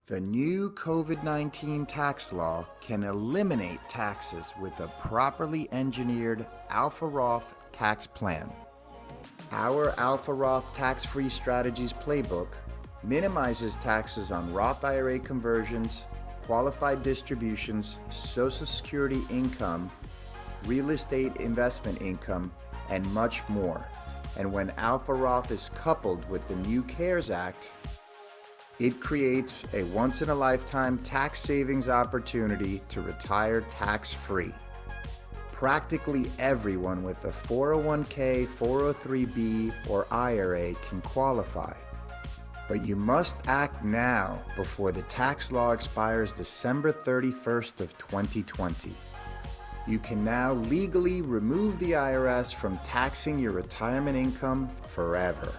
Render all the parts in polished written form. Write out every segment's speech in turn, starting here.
The new COVID-19 tax law can eliminate taxes with a properly engineered Alpha Roth tax plan. Our Alpha Roth tax-free strategies playbook minimizes taxes on Roth IRA conversions, qualified distributions, Social Security income, real estate investment income, and much more. And when Alpha Roth is coupled with the new CARES Act, it creates a once-in-a-lifetime tax savings opportunity to retire tax-free. Practically everyone with a 401k, 403b, or IRA can qualify. But you must act now before the tax law expires December 31st of 2020. You can now legally remove the IRS from taxing your retirement income forever.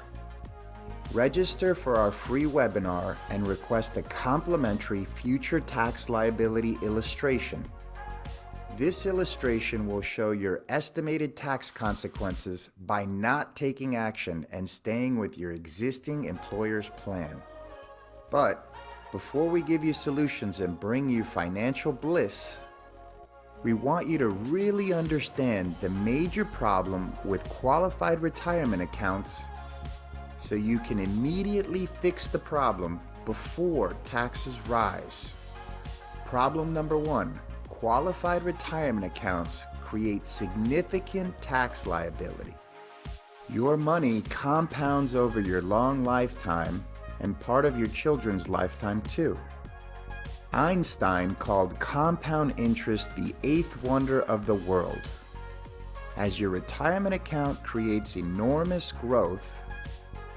Register for our free webinar and request a complimentary future tax liability illustration. This illustration will show your estimated tax consequences by not taking action and staying with your existing employer's plan. But before we give you solutions and bring you financial bliss, we want you to really understand the major problem with qualified retirement accounts so you can immediately fix the problem before taxes rise. Problem number one, qualified retirement accounts create significant tax liability. Your money compounds over your long lifetime and part of your children's lifetime too. Einstein called compound interest the eighth wonder of the world. As your retirement account creates enormous growth,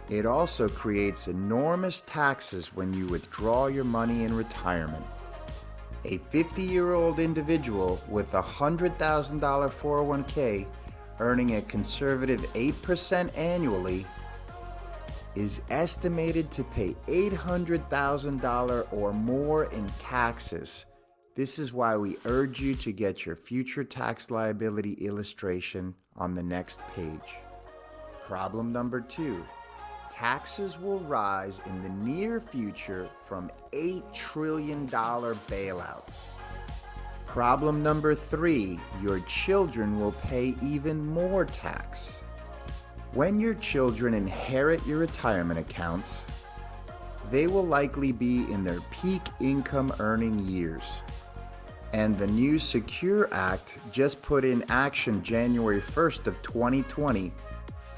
it also creates enormous taxes when you withdraw your money in retirement. A 50-year-old individual with a $100,000 401k earning a conservative 8% annually is estimated to pay $800,000 or more in taxes. This is why we urge you to get your future tax liability illustration on the next page. Problem number two. Taxes will rise in the near future from $8 trillion bailouts. Problem number three, your children will pay even more tax. When your children inherit your retirement accounts, they will likely be in their peak income earning years. And the new Secure Act, just put in action January 1st of 2020,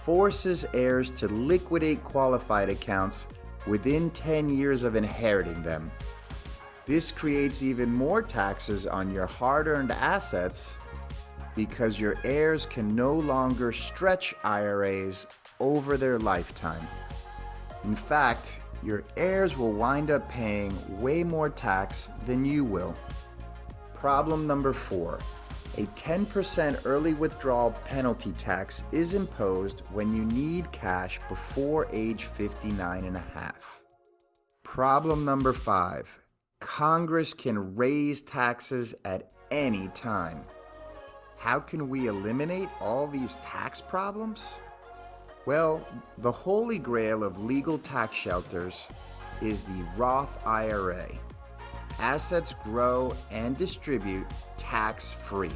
forces heirs to liquidate qualified accounts within 10 years of inheriting them. This creates even more taxes on your hard-earned assets because your heirs can no longer stretch IRAs over their lifetime. In fact, your heirs will wind up paying way more tax than you will. Problem number four. A 10% early withdrawal penalty tax is imposed when you need cash before age 59 and a half. Problem number five. Congress can raise taxes at any time. How can we eliminate all these tax problems? Well, the holy grail of legal tax shelters is the Roth IRA. Assets grow and distribute tax-free.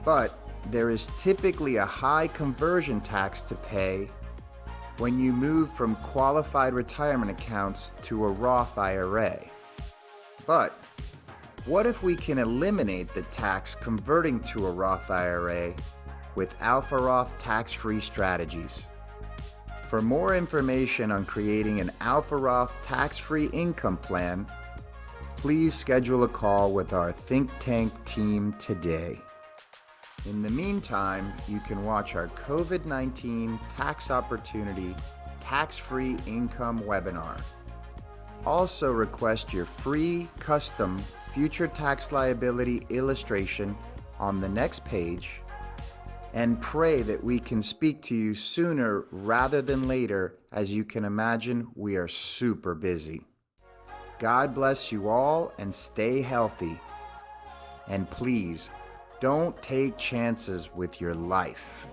But there is typically a high conversion tax to pay when you move from qualified retirement accounts to a Roth IRA. But what if we can eliminate the tax converting to a Roth IRA with Alpha Roth tax-free strategies? For more information on creating an Alpha Roth tax-free income plan, please schedule a call with our think tank team today. In the meantime, you can watch our COVID-19 Tax Opportunity Tax-Free Income webinar. Also request your free custom future tax liability illustration on the next page and pray that we can speak to you sooner rather than later. As you can imagine, we are super busy. God bless you all and stay healthy. And please, don't take chances with your life.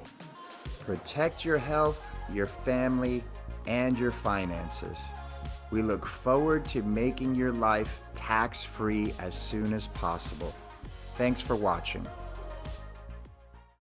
Protect your health, your family, and your finances. We look forward to making your life tax-free as soon as possible. Thanks for watching.